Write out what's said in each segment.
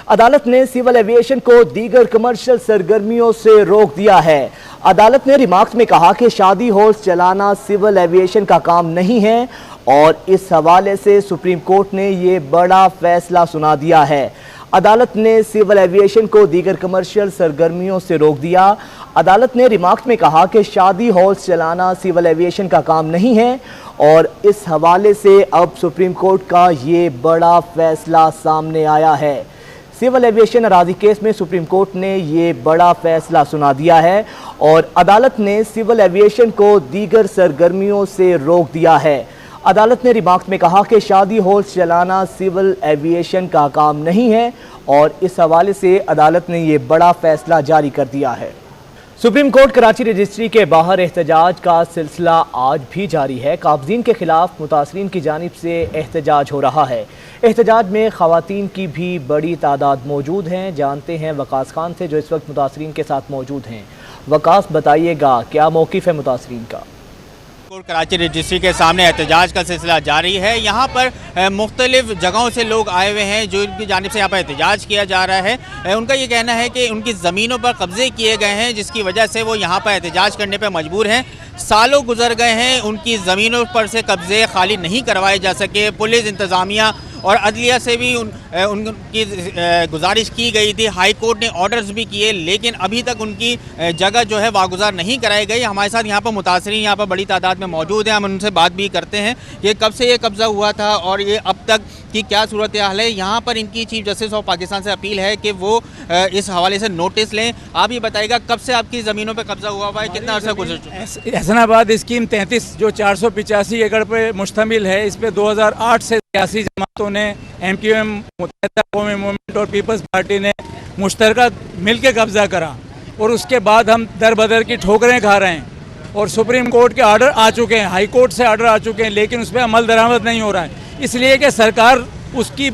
अदालत ने civil aviation को दीगर कमर्शियल सरगर्मियों से रोक दिया है। अदालत ने रिमार्क्स में कहा कि शादी हॉल्स चलाना सिविल एविएशन का काम नहीं है और इस हवाले से सुप्रीम कोर्ट ने ये बड़ा फैसला सुना दिया है। अदालत ने सिविल एविएशन को दीगर कमर्शियल सरगर्मियों से रोक दिया। अदालत ने रिमार्क्स में कहा कि शादी हॉल्स चलाना सिविल एविएशन का काम नहीं है और इस हवाले से अब सुप्रीम कोर्ट का ये बड़ा फैसला सामने आया है। सिविल एविएशन अराजी केस में सुप्रीम कोर्ट ने ये बड़ा फैसला सुना दिया है और अदालत ने सिविल एविएशन को दीगर सरगर्मियों से रोक दिया है। अदालत ने रिमार्क्स में कहा कि शादी हॉल्स चलाना सिविल एविएशन का काम नहीं है और इस हवाले से अदालत ने ये बड़ा फैसला जारी कर दिया है। सुप्रीम कोर्ट कराची रजिस्ट्री के बाहर एहतजाज का सिलसिला आज भी जारी है। काबजीन के खिलाफ मुतासरीन की जानिब से एहतजाज हो रहा है। एहतजाज में खवातीन की भी बड़ी तादाद मौजूद हैं। जानते हैं वकास खान से जो इस वक्त मुतासरीन के साथ मौजूद हैं। वकास, बताइएगा क्या मौक़िफ़ है मुतासरीन का? कराची रजिस्ट्री के सामने एहतजाज का सिलसिला जारी है। यहाँ पर मुख्तलिफ जगहों से लोग आए हुए हैं जो इनकी जानिब से यहाँ पर एहतजाज किया जा रहा है। उनका ये कहना है कि उनकी ज़मीनों पर कब्जे किए गए हैं जिसकी वजह से वो यहाँ पर एहतजाज करने पर मजबूर हैं। सालों गुजर गए हैं, उनकी ज़मीनों पर से कब्जे खाली नहीं करवाए जा सके। पुलिस, इंतज़ामिया और अदलिया से भी उनकी गुजारिश की गई थी। हाई कोर्ट ने ऑर्डर्स भी किए लेकिन अभी तक उनकी जगह जो है वागुजार नहीं कराई गई। हमारे साथ यहाँ पर मुतासरीन यहाँ पर बड़ी तादाद में मौजूद हैं। हम उनसे बात भी करते हैं कि कब से ये कब्ज़ा हुआ था और ये अब तक की क्या सूरत हाल है। यहाँ पर इनकी चीफ जस्टिस ऑफ पाकिस्तान से अपील है कि वो इस हवाले से नोटिस लें। आप ये बताइएगा कब से आपकी ज़मीनों पर कब्जा हुआ है, कितना अर्सा गुजर चुका है? एहसनाबाद स्कीम 33 जो 485 एकड़ पर मुश्तमिल है, इस पर 2008 से सियासी जमातों ने MQM, मुत्तहिदा कौमी मूवमेंट और पीपल्स पार्टी ने मुश्तरका मिल के कब्ज़ा करा और उसके बाद हम दर बदर की ठोकरें खा रहे हैं और सुप्रीम कोर्ट के आर्डर आ चुके हैं, हाई कोर्ट से आर्डर आ चुके हैं लेकिन उस पर अमल दरामद नहीं हो रहा है, इसलिए कि सरकार उसकी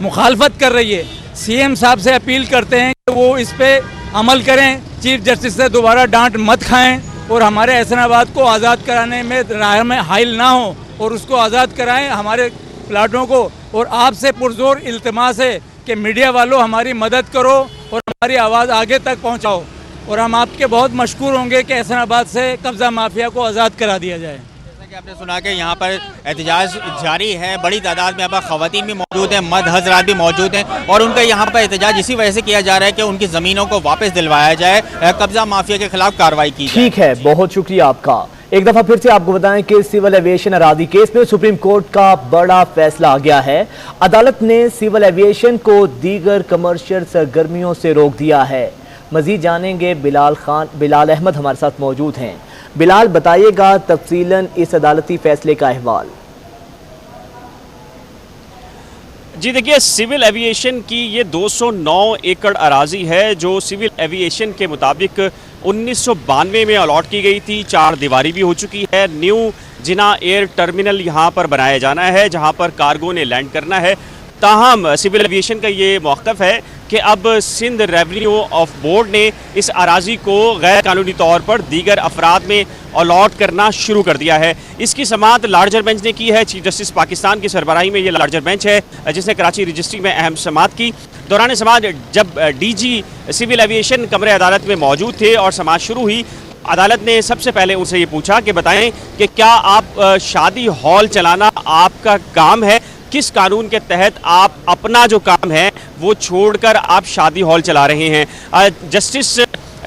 मुखालफत कर रही है। CM साहब से अपील करते हैं कि वो इस पर अमल करें, चीफ जस्टिस से दोबारा डांट मत खाएँ और हमारे एहसनाबाद को आज़ाद कराने में राह में हाइल ना हो और उसको आज़ाद कराएँ हमारे प्लाटों को। और आपसे पुरजोर इल्तिमास है कि मीडिया वालों हमारी मदद करो और हमारी आवाज़ आगे तक पहुंचाओ और हम आपके बहुत मशकूर होंगे कि एहसनाबाद से कब्ज़ा माफिया को आज़ाद करा दिया जाए। जैसा कि आपने सुना कि यहाँ पर एहतजाज जारी है, बड़ी तादाद में यहाँ पर ख़वातीन भी मौजूद हैं, मर्द हज़रात भी मौजूद हैं और उनका यहाँ पर एहतजाज इसी वजह से किया जा रहा है कि उनकी ज़मीनों को वापस दिलवाया जाए, कब्ज़ा माफिया के खिलाफ कार्रवाई की जाए। ठीक है, बहुत शुक्रिया आपका। एक दफा फिर से आपको बताएं कि सिविल एविएशन अराजी केस में सुप्रीम कोर्ट का बड़ा फैसला आ गया है। अदालत ने सिविल एविएशन को दीगर कमर्शियल सरगर्मियों से रोक दिया है। मजीद जानेंगे, बिलाल अहमद हमारे साथ मौजूद हैं। बिलाल, बताइएगा तफसीलन इस अदालती फैसले का अहवाल। जी देखिए, सिविल एविएशन की ये 209 एकड़ अराजी है जो सिविल एविएशन के मुताबिक 1992 में अलॉट की गई थी। 4 दीवारी भी हो चुकी है। न्यू जिना एयर टर्मिनल यहाँ पर बनाया जाना है जहाँ पर कार्गो ने लैंड करना है। ताहम सिविल एविएशन का ये मौक़िफ़ है कि अब सिंध रेवेन्यू ऑफ बोर्ड ने इस अराजी को गैर कानूनी तौर पर दीगर अफराद में अलॉट करना शुरू कर दिया है। इसकी समाअत लार्जर बेंच ने की है। चीफ जस्टिस पाकिस्तान की सरबराही में ये लार्जर बेंच है जिसने कराची रजिस्ट्री में अहम समाअत की। दौरान समाअत जब DG सिविल एविएशन कमरे अदालत में मौजूद थे और समाअत शुरू हुई, अदालत ने सबसे पहले उनसे ये पूछा कि बताएं कि क्या आप शादी हॉल चलाना आपका काम है, किस कानून के तहत आप अपना जो काम है वो छोड़कर आप शादी हॉल चला रहे हैं। जस्टिस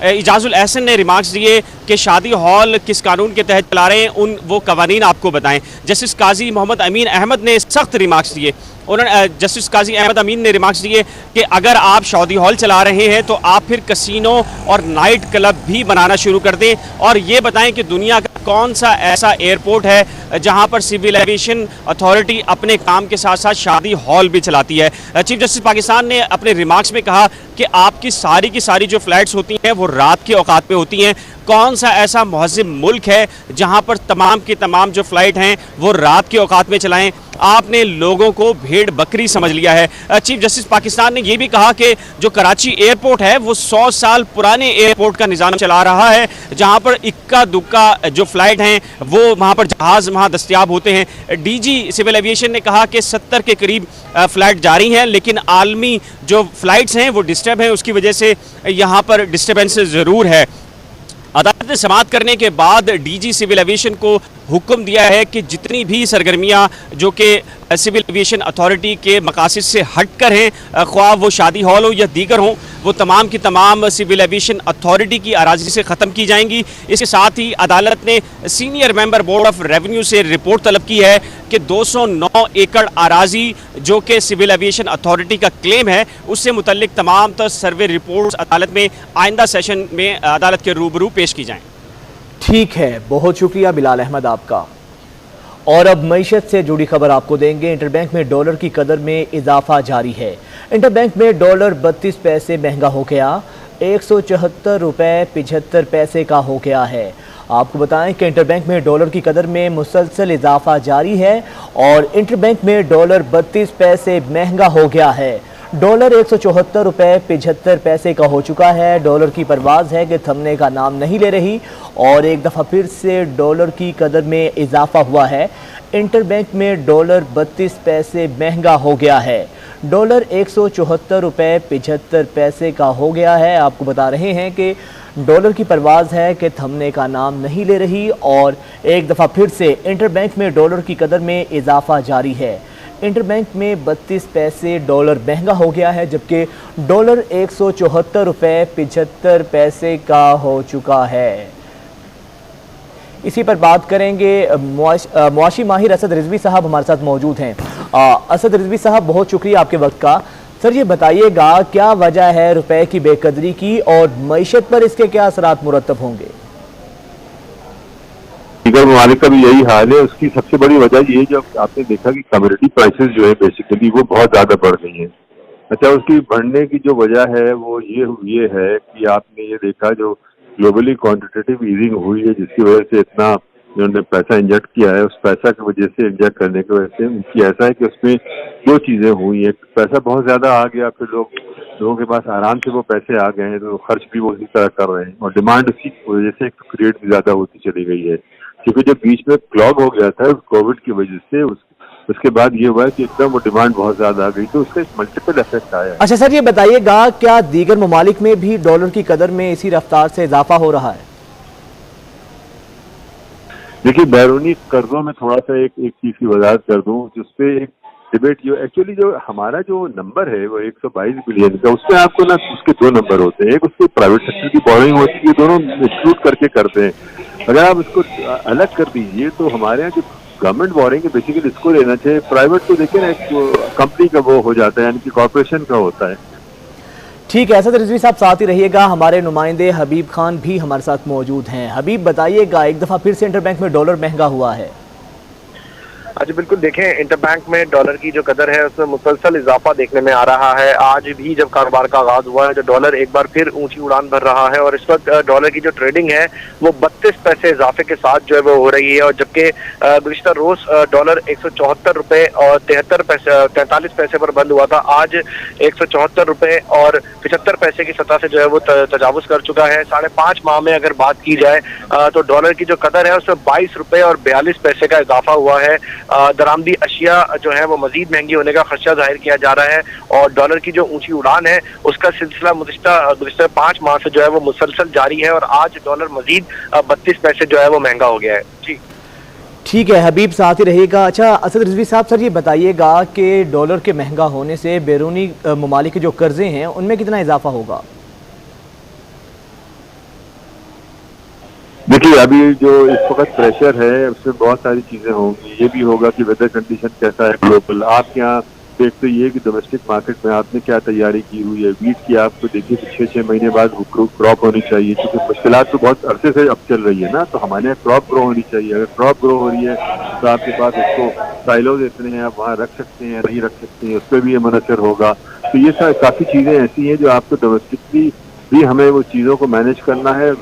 इजाजुल एहसन ने रिमार्क्स दिए कि शादी हॉल किस कानून के तहत चला रहे हैं, वो कवानीन आपको बताएं। जस्टिस काजी मोहम्मद अमीन अहमद ने सख्त रिमार्क्स दिए। उन्होंने जस्टिस काजी अहमद अमीन ने रिमार्क्स दिए कि अगर आप शादी हॉल चला रहे हैं तो आप फिर कसिनो और नाइट क्लब भी बनाना शुरू कर दें और ये बताएं कि दुनिया का कौन सा ऐसा एयरपोर्ट है जहां पर सिविल एविएशन अथॉरिटी अपने काम के साथ साथ शादी हॉल भी चलाती है। चीफ जस्टिस पाकिस्तान ने अपने रिमार्क्स में कहा कि आपकी सारी की सारी जो फ्लाइट्स होती हैं वो रात के औकात में होती हैं। कौन सा ऐसा महज़िब मुल्क है जहां पर तमाम की तमाम जो फ़्लाइट हैं वो रात के औकात में चलाएं। आपने लोगों को भेड़ बकरी समझ लिया है। चीफ जस्टिस पाकिस्तान ने यह भी कहा कि जो कराची एयरपोर्ट है वो 100 साल पुराने एयरपोर्ट का निज़ाम चला रहा है, जहां पर इक्का दुक्का जो फ्लाइट हैं वो वहां पर जहाज़ वहां दस्तयाब होते हैं। डीजी सिविल एविएशन ने कहा कि 70 के करीब फ्लाइट जारी हैं, लेकिन आलमी जो फ्लाइट्स हैं वो डिस्टर्ब हैं, उसकी वजह से यहाँ पर डिस्टर्बेंस ज़रूर है। अदालत ने समाअत करने के बाद डीजी सिविल एविएशन को हुक्म दिया है कि जितनी भी सरगर्मियाँ जो कि सिविल एविएशन अथॉरिटी के मकासद से हट कर हैं, ख्वाह वो शादी हॉल हो या दीगर हों, वो तमाम की तमाम सिविल एविएशन अथॉरिटी की अराजी से ख़त्म की जाएंगी। इसके साथ ही अदालत ने senior member board of revenue से रिपोर्ट तलब की है कि 209 एकड़ अराजी जो कि सिविल एविएशन अथॉरिटी का क्लेम है, उससे मुतल्लिक तमाम तर सर्वे रिपोर्ट्स अदालत में आइंदा सेशन में अदालत के रूबरू पेश की जाएँ। ठीक है, बहुत शुक्रिया बिलाल अहमद आपका। और अब मईशत से जुड़ी खबर आपको देंगे। इंटरबैंक में डॉलर की कदर में इजाफा जारी है। इंटरबैंक में डॉलर 32 पैसे महंगा हो गया, 174 रुपये 75 पैसे का हो गया है। आपको बताएं कि इंटरबैंक में डॉलर की कदर में मुसलसल इजाफा जारी है और इंटरबैंक में डॉलर 32 पैसे महंगा हो गया है। डॉलर 174 रुपये 75 पैसे का हो चुका है। डॉलर की परवाज़ है कि थमने का नाम नहीं ले रही और एक दफ़ा फिर से डॉलर की कदर में इजाफा हुआ है। इंटरबैंक में डॉलर 32 पैसे महंगा हो गया है। डॉलर 174 रुपये 75 पैसे का हो गया है। आपको बता रहे हैं कि डॉलर की परवाज़ है कि थमने का नाम नहीं ले रही और एक दफ़ा फिर से इंटरबैंक में डॉलर की कदर में इजाफा जारी है। इंटरबैंक में 32 पैसे डॉलर महंगा हो गया है, जबकि डॉलर 174 रुपये 75 पैसे का हो चुका है। इसी पर बात करेंगे। मुआशी माहिर असद रिजवी साहब हमारे साथ मौजूद हैं। असद रिजवी साहब, बहुत शुक्रिया आपके वक्त का। सर, ये बताइएगा क्या वजह है रुपए की बेकदरी की और मईशत पर इसके क्या असरात मुरतब होंगे? दीगर ममालिक का भी यही हाल है। उसकी सबसे बड़ी वजह ये जो आपने देखा कि कमोडिटी प्राइसेस जो है बेसिकली वो बहुत ज़्यादा बढ़ गई हैं। अच्छा, उसकी बढ़ने की जो वजह है वो ये है कि आपने ये देखा जो ग्लोबली क्वांटिटेटिव ईजिंग हुई है, जिसकी वजह से इतना जिन्होंने पैसा इंजेक्ट किया है, उस पैसा की वजह से इंजेक्ट करने की वजह से उनकी ऐसा है कि उसमें दो चीज़ें हुई हैं। पैसा बहुत ज़्यादा आ गया, फिर लोगों के पास आराम से वो पैसे आ गए हैं तो खर्च भी वो उसी तरह कर रहे हैं और डिमांड उसी वजह से क्रिएट भी ज़्यादा होती चली गई है। क्योंकि जो बीच में क्लॉग हो गया था कोविड की वजह से, उसके बाद ये हुआ कि एकदम वो डिमांड बहुत ज्यादा आ गई, तो उसका मल्टीपल इफेक्ट आया। अच्छा सर, ये बताइएगा क्या दीगर ममालिक में भी डॉलर की कदर में इसी रफ्तार से इजाफा हो रहा है? देखिए, बैरूनी कर्जों में थोड़ा सा एक चीज की वजाहत कर दूं, जिसपे एक डिबेट जो एक्चुअली जो हमारा जो नंबर है वो 122 बिलियन का, उसमें आपको ना उसके दो नंबर होते हैं। एक उसके प्राइवेट सेक्टर की बोरिंग होती है, दोनों एक्सक्लूड करके करते हैं। अगर आप इसको अलग कर दीजिए तो हमारे यहाँ जो गवर्नमेंट बोरिंग है बेसिकली इसको लेना चाहिए। प्राइवेट तो देखिए ना एक कंपनी का वो हो जाता है, यानी कि कॉर्पोरेशन का होता है। ठीक है असद रिजवी साहब, साथ ही रहिएगा। हमारे नुमाइंदे हबीब खान भी हमारे साथ मौजूद हैं। हबीब, बताइएगा एक दफ़ा फिर से इंटरबैंक में डॉलर महंगा हुआ है। जी बिल्कुल, देखें इंटरबैंक में डॉलर की जो कदर है उसमें मुसलसल इजाफा देखने में आ रहा है। आज भी जब कारोबार का आगाज हुआ है, जो डॉलर एक बार फिर ऊंची उड़ान भर रहा है और इस वक्त डॉलर की जो ट्रेडिंग है वो 32 पैसे इजाफे के साथ जो है वो हो रही है। और जबकि गुज़िश्ता रोज डॉलर 174 रुपये और 43 पैसे पर बंद हुआ था, आज 174 रुपये और 75 पैसे की सतह से जो है वो तजावुज कर चुका है। 5.5 माह में अगर बात की जाए तो डॉलर की जो कदर है उसमें 22 रुपये और 42 पैसे का इजाफा हुआ है। दरामदी अशिया जो है वो मजीद महंगी होने का खदशा जाहिर किया जा रहा है और डॉलर की जो ऊंची उड़ान है उसका सिलसिला गुज़िश्ता 5 माह से जो है वो मुसलसल जारी है और आज डॉलर मजीद 32 पैसे जो है वो महंगा हो गया है। जी ठीक है हबीब, साथ ही रहेगा। अच्छा असद रिजवी साहब, सर ये बताइएगा कि डॉलर के महंगा होने से बैरूनी ममालिक के जो कर्जे हैं उनमें कितना इजाफा होगा? देखिए, अभी जो इस वक्त प्रेशर है उसमें बहुत सारी चीजें होंगी। ये भी होगा कि वेदर कंडीशन कैसा है ग्लोबल। आपके यहाँ एक तो ये कि डोमेस्टिक मार्केट में आपने क्या तैयारी की हुई है। वीट की आपको देखिए कि 6 महीने बाद क्रॉप होनी चाहिए, क्योंकि मुश्किलात तो बहुत अरसे से अब चल रही है ना, तो हमारे यहाँ क्रॉप ग्रो होनी चाहिए। अगर क्रॉप ग्रो हो रही है तो आपके पास उसको साइलोज इतने हैं, आप वहाँ रख सकते हैं नहीं रख सकते हैं, उस पर भी ये मुनसर होगा। तो ये काफ़ी चीज़ें ऐसी हैं जो आपको डोमेस्टिकली भी हमें वो चीज़ों को मैनेज करना है।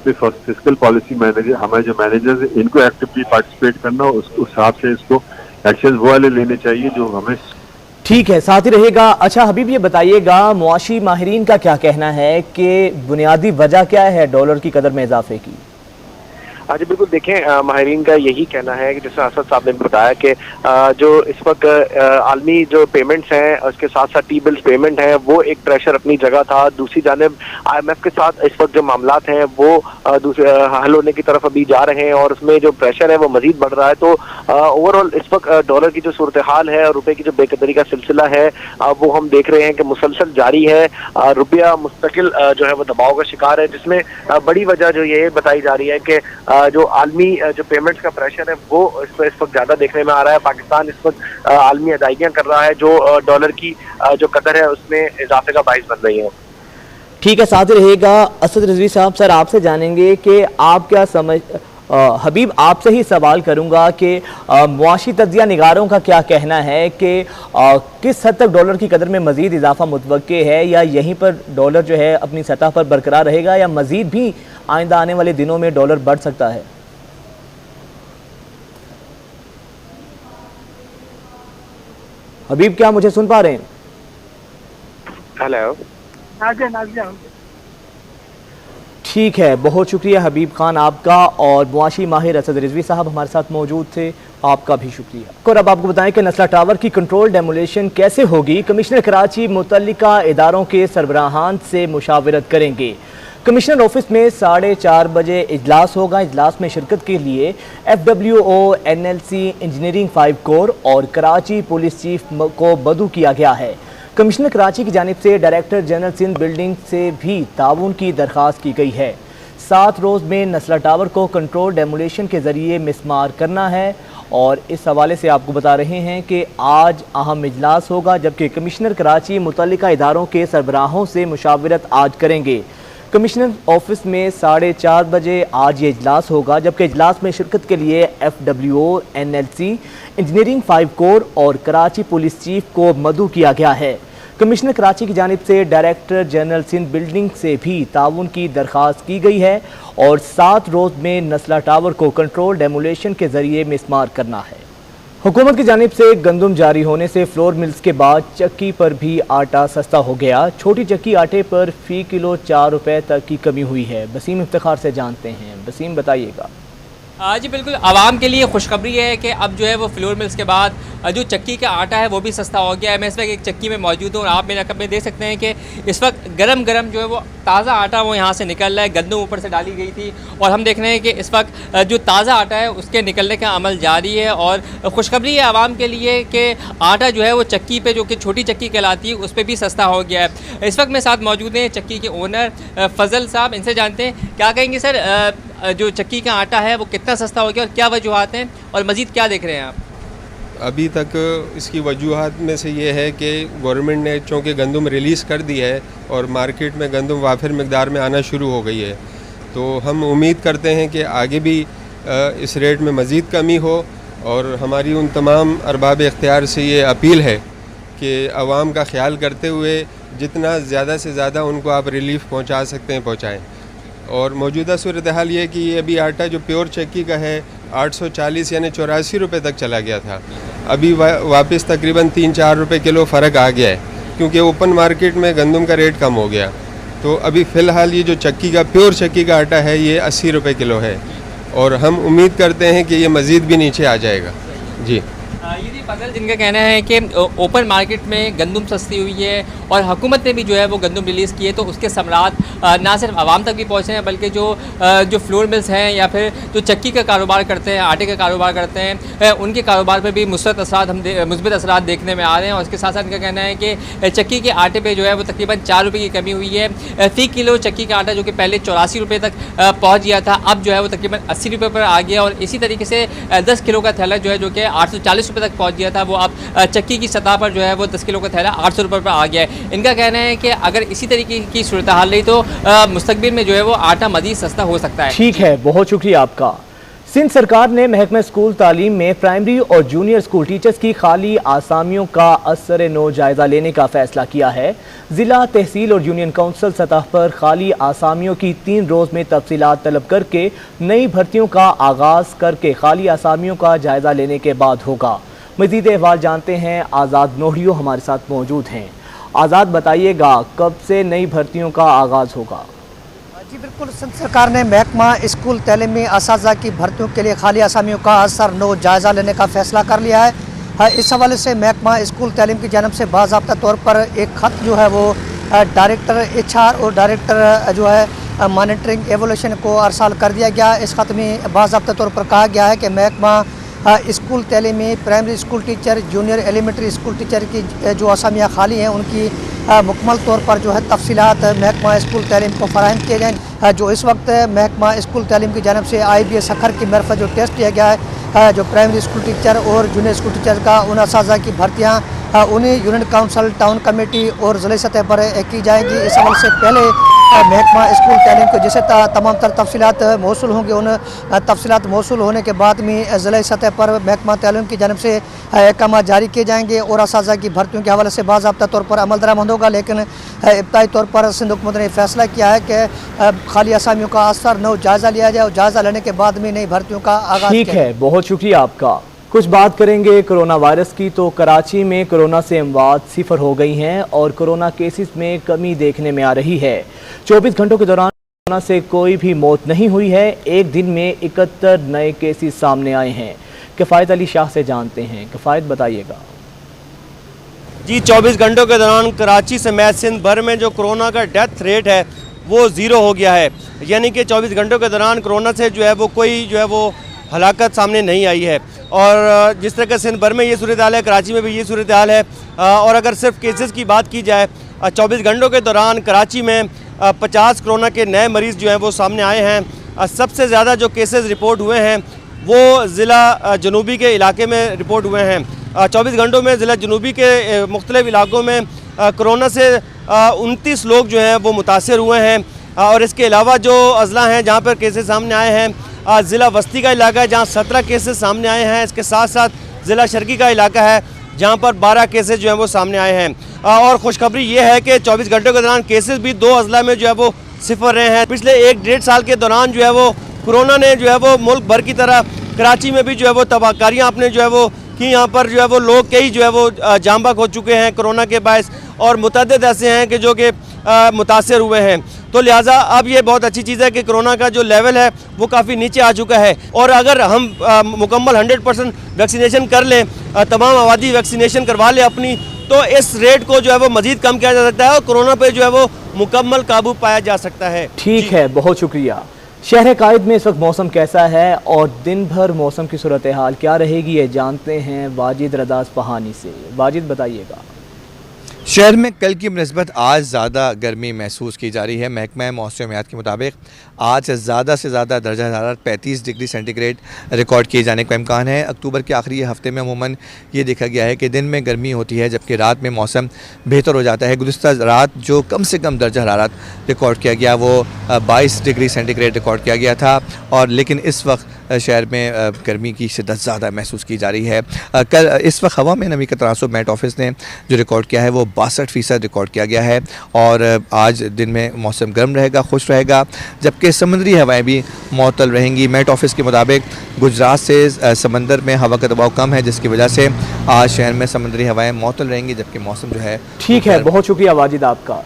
फिस्कल पॉलिसी मैनेजर, हमारे जो मैनेजर्स हैं इनको एक्टिवली पार्टिसिपेट करना, उस हिसाब से इसको एक्शन वो वाले लेने चाहिए जो हमें। ठीक है, साथ ही रहेगा। अच्छा हबीब, ये बताइएगा मुआशी माहिरीन का क्या कहना है कि बुनियादी वजह क्या है डॉलर की कदर में इजाफे की? हाँ जी बिल्कुल, देखें माहिरीन का यही कहना है कि जैसे असद साहब ने बताया कि जो इस वक्त आलमी जो पेमेंट्स हैं उसके साथ साथ टी बिल्स पेमेंट है वो एक प्रेशर अपनी जगह था। दूसरी जानिब IMF के साथ इस वक्त जो मामलात हैं वो हल होने की तरफ अभी जा रहे हैं और उसमें जो प्रेशर है वो मजीद बढ़ रहा है। तो ओवरऑल इस वक्त डॉलर की जो सूरत हाल है और रुपए की जो बेकदरी का सिलसिला है वो हम देख रहे हैं कि मुसलसल जारी है। रुपया मुस्तकिल जो है वो दबाव का शिकार है, जिसमें बड़ी वजह जो ये बताई जा रही है कि जो आलमी जो पेमेंट्स का प्रेशर है वो इस वक्त ज्यादा देखने में आ रहा है। पाकिस्तान इस वक्त आलमी अदायगियां कर रहा है जो डॉलर की जो कदर है उसमें इजाफे का बाइस बन रही है। ठीक है, साथ ही रहेगा असद रिजवी साहब। सर आपसे जानेंगे कि आप क्या समझ हबीब, आपसे ही सवाल करूंगा कि मुआशी तज्जिया निगारों का क्या कहना है कि किस हद तक डॉलर की कदर में मजीद इजाफा मुतवक्के है या यहीं पर डॉलर जो है अपनी सतह पर बरकरार रहेगा या मजीद भी आइंदा आने वाले दिनों में डॉलर बढ़ सकता है? हबीब, क्या मुझे सुन पा रहे हैं? हेलो, ठीक है, बहुत शुक्रिया हबीब खान आपका। और मुआशी माहिर असद रिजवी साहब हमारे साथ मौजूद थे, आपका भी शुक्रिया। और अब आपको बताएं कि नस्ला टावर की कंट्रोल डेमोलेशन कैसे होगी। कमिश्नर कराची मुतल्लिका इदारों के सरबराहान से मुशावरत करेंगे। कमिश्नर ऑफिस में 4:30 बजे इजलास होगा। इजलास में शिरकत के लिए FWO, NLC, इंजीनियरिंग 5 कोर और कराची पुलिस चीफ को बदू किया गया है। कमिश्नर कराची की जानिब से डायरेक्टर जनरल सिंध बिल्डिंग से भी ताउन की दरख्वास्त की गई है। 7 रोज़ में नस्ला टावर को कंट्रोल डेमोलेशन के ज़रिए मिसमार करना है और इस हवाले से आपको बता रहे हैं कि आज अहम इजलास होगा, जबकि कमिश्नर कराची मुतल्लिका इदारों के सरबराहों से मुशावरत आज करेंगे। कमिश्नर ऑफिस में 4:30 बजे आज ये इजलास होगा, जबकि इजलास में शिरकत के लिए FWO, NLC, इंजीनियरिंग 5 कोर और कराची पुलिस चीफ को मदऊ किया गया है। कमिश्नर कराची की जानिब से डायरेक्टर जनरल सिंध बिल्डिंग से भी ताउन की दरख्वास्त की गई है और 7 रोज़ में नस्ला टावर को कंट्रोल डेमोलेशन के ज़रिए मिसमार करना है। हुकूमत की जानिब से गंदम जारी होने से फ्लोर मिल्स के बाद चक्की पर भी आटा सस्ता हो गया। छोटी चक्की आटे पर फ़ी किलो 4 रुपये तक की कमी हुई है। वसीम इफ्तिखार से जानते हैं। वसीम, बताइएगा। जी बिल्कुल, आवाम के लिए खुशखबरी है कि अब जो है वो फ्लोर मिल्स के बाद जो चक्की का आटा है वो भी सस्ता हो गया है। मैं इस वक्त एक चक्की में मौजूद हूँ और आप मेरे कब में देख सकते हैं कि इस वक्त गरम गरम जो है वो ताज़ा आटा वो यहाँ से निकल रहा है। गंदम ऊपर से डाली गई थी और हम देख रहे हैं कि इस वक्त जो ताज़ा आटा है उसके निकलने का अमल जारी है। और खुशखबरी है आवाम के लिए कि आटा जो है वो चक्की पे, जो कि छोटी चक्की कहलाती है, उस पर भी सस्ता हो गया है। इस वक्त मेरे साथ मौजूद हैं चक्की के ओनर फजल साहब। इनसे जानते हैं क्या कहेंगे सर, जो चक्की का आटा है वो कितना सस्ता हो गया और क्या वजूहात हैं और मज़ीद क्या देख रहे हैं आप? अभी तक इसकी वजूहात में से ये है कि गवर्नमेंट ने चूँकि गंदम रिलीज़ कर दी है और मार्केट में गंदम वाफिर मकदार में आना शुरू हो गई है, तो हम उम्मीद करते हैं कि आगे भी इस रेट में मज़ीद कमी हो। और हमारी उन तमाम अरबाब इख्तियार से ये अपील है कि आवाम का ख्याल करते हुए जितना ज़्यादा से ज़्यादा उनको आप रिलीफ़ पहुँचा सकते हैं पहुँचाएँ। और मौजूदा सूरत हाल ये है कि ये अभी आटा जो प्योर चक्की का है 840 यानी 84 रुपये तक चला गया था, अभी वापस तकरीबन 3-4 रुपये किलो फ़र्क आ गया है, क्योंकि ओपन मार्केट में गंदम का रेट कम हो गया। तो अभी फ़िलहाल ये जो चक्की का प्योर चक्की का आटा है ये 80 रुपये किलो है और हम उम्मीद करते हैं कि ये मज़ीद भी नीचे आ जाएगा। जी, ये भी फजल जिनका कहना है कि ओपन मार्केट में गंदम सस्ती हुई है और हुकूमत ने भी जो है वो गंदम रिलीज़ किए, तो उसके समरात ना सिर्फ आवाम तक भी पहुँचे हैं बल्कि जो फ्लोर मिल्स हैं या फिर जो चक्की का कारोबार करते हैं, आटे का कारोबार करते हैं, उनके कारोबार पर भी मुस्बत असरात देखने में आ रहे हैं। और उसके साथ साथ इनका कहना है कि चक्की के आटे पर जो है वो तकरीबन 4 रुपये की कमी हुई है। फ़ी किलो चक्की का आटा जो कि पहले 84 रुपये तक पहुँच गया था, अब जो है वो तकरीबन 80 रुपये पर आ गया। और इसी तरीके से 10 किलो का थैला जो है, जो कि 840 रुपये तक पहुँच गया था, वो अब चक्की की सतह पर जो है वो 10 किलो का थैला 800 रुपये पर आ गया है। इनका कहना है कि अगर इसी तरीके की सूरत हाल रही तो मुस्तकबिल में जो है वो आटा मज़ीद सस्ता हो सकता है। ठीक है, बहुत शुक्रिया आपका। सिंध सरकार ने महकमा स्कूल तालीम में प्राइमरी और जूनियर स्कूल टीचर्स की खाली आसामियों का असर नो जायज़ा लेने का फैसला किया है। ज़िला, तहसील और यूनियन काउंसिल सतह पर खाली आसामियों की 3 रोज़ में तफसीलात तलब करके नई भर्तियों का आगाज़ करके खाली आसामियों का जायज़ा लेने के बाद होगा। मजीद अहवाल जानते हैं, आज़ाद नोहरियो हमारे साथ मौजूद हैं। आज़ाद, बताइएगा कब से नई भर्तियों का आगाज़ होगा? जी बिल्कुल, सिंध सरकार ने महकमा स्कूल तैलीमी असातिज़ा की भर्तियों के लिए खाली असामियों का असर नो जायज़ा लेने का फैसला कर लिया है। इस हवाले से महकमा स्कूल तैलीम की जानब से बाज़ाब्ता तौर पर एक ख़त जो है वो डायरेक्टर HR और डायरेक्टर जो है मॉनिटरिंग एवोल्यूशन को अरसाल कर दिया गया। इस ख़त में बाज़ाब्ता तौर पर कहा गया है कि महकमा स्कूल तैलीमी, primary school teacher, junior elementary school teacher की जो असामियाँ खाली हैं उनकी मुकम्मल तौर पर जो है तफसीलात महकमा स्कूल तैलीम को फराहम किए जाएँ। जो इस वक्त महकमा स्कूल तैलीम की जानब से IBS अखर की मरफ़त जो टेस्ट किया गया है, जो प्राइमरी स्कूल टीचर और जूनियर स्कूल टीचर का उन असातिज़ा की भर्तियाँ उन्हीं यूनिट काउंसिल, टाउन कमेटी और ज़िले सतह पर की जाएंगी। इस हवाले से पहले महकमा स्कूल तैलीम को जैसे तमाम तर तफसीलात मौसूल होंगे, उन तफसीलात मौसूल होने के बाद में ज़िले सतह पर महकमा तैलीम की जानब से अहकाम जारी किए जाएंगे और असातिज़ा की भर्तियों के हवाले से बाज़ाब्ता तौर पर अमल दरामद होगा। लेकिन इब्तदाई तौर पर सिंध हुकूमत ने फैसला किया है कि खाली असामियों का असर नो जायज़ा लिया जाए और जायज़ा लेने के बाद में नई भर्तियों का आगाज़। ठीक है, बहुत शुक्रिया आपका। कुछ बात करेंगे कोरोना वायरस की। तो कराची में कोरोना से अमवात 0 हो गई हैं और कोरोना केसेस में कमी देखने में आ रही है। 24 घंटों के दौरान कोरोना से कोई भी मौत नहीं हुई है। एक दिन में 71 नए केसेस सामने आए हैं। किफ़ायत अली शाह से जानते हैं। किफ़ायत, बताइएगा। जी, 24 घंटों के दौरान कराची समेत सिंध भर में जो कोरोना का डेथ रेट है वो 0 हो गया है। यानी कि 24 घंटों के दौरान कोरोना से जो है वो कोई जो है वो हलाकत सामने नहीं आई है। और जिस तरह का सिंध भर में ये सूरत हाल है, कराची में भी ये सूरत हाल है। और अगर सिर्फ केसेस की बात की जाए, 24 घंटों के दौरान कराची में 50 कोरोना के नए मरीज़ जो हैं वो सामने आए हैं। सबसे ज़्यादा जो केसेस रिपोर्ट हुए हैं वो ज़िला जनूबी के इलाके में रिपोर्ट हुए हैं। 24 घंटों में ज़िला जनूबी के मुख्तलिफ़ इलाकों में कोरोना से 29 लोग जो हैं वो मुतासर हुए हैं। और इसके अलावा जो अज़ला हैं जहाँ पर केसेस सामने आए हैं, ज़िला वस्ती का इलाका है जहाँ 17 केसेस सामने आए हैं। इसके साथ साथ ज़िला शर्की का इलाका है जहाँ पर 12 केसेस जो हैं वो सामने आए हैं। और खुशखबरी ये है कि 24 घंटों के दौरान केसेस भी 2 अज़ला में जो है वो 0 रहे हैं। पिछले 1-1.5 साल के दौरान जो है वो कोरोना ने जो है वो मुल्क भर की तरह कराची में भी जो है वो तबाहकारियाँ आपने जो है वो कि यहाँ पर जो है वो लोग कई जो है वो जाम बहक हो चुके हैं कोरोना के बायस, और मुतअद्दिद ऐसे हैं कि जो कि मुतासर हुए हैं। तो लिहाजा अब ये बहुत अच्छी चीज़ है कि कोरोना का जो लेवल है वो काफ़ी नीचे आ चुका है। और अगर हम मुकम्मल 100% वैक्सीनेशन कर लें, तमाम आबादी वैक्सीनेशन करवा लें अपनी, तो इस रेट को जो है वो मज़ीद कम किया जा सकता है और कोरोना पे जो है वो मुकम्मल काबू पाया जा सकता है। ठीक है, बहुत शुक्रिया। शहर कायद में इस वक्त मौसम कैसा है और दिन भर मौसम की सूरत हाल क्या रहेगी, ये जानते हैं वाजिद रज़ा इस्फहानी से। वाजिद, बताइएगा। शहर में कल की निस्बत आज ज़्यादा गर्मी महसूस की जा रही है। महकमा मौसमियात के मुताबिक आज ज़्यादा से ज़्यादा दर्जा हरारत 35 डिग्री सेंटीग्रेड रिकॉर्ड किए जाने का इम्कान है। अक्टूबर के आखिरी हफ्ते में अमूमन ये देखा गया है कि दिन में गर्मी होती है जबकि रात में मौसम बेहतर हो जाता है। गुज़िश्ता रात जो कम से कम दर्जा हरारत रिकॉर्ड किया गया वो 22 डिग्री सेंटीग्रेड रिकॉर्ड किया गया था। और लेकिन इस वक्त शहर में गर्मी की शिद्दत ज़्यादा महसूस की जा रही है। कल इस वक्त हवा में नमी का तनासुब मेट ऑफिस ने जो रिकॉर्ड किया है वो 62% रिकॉर्ड किया गया है। और आज दिन में मौसम गर्म रहेगा, खुश रहेगा, जबकि समुद्री हवाएं भी मअतल रहेंगी। मेट ऑफिस के मुताबिक गुजरात से समंदर में हवा का दबाव कम है, जिसकी वजह से आज शहर में समुद्री हवाएं मअतल रहेंगी, जबकि मौसम जो है। ठीक है, बहुत शुक्रिया वाजिद आपका।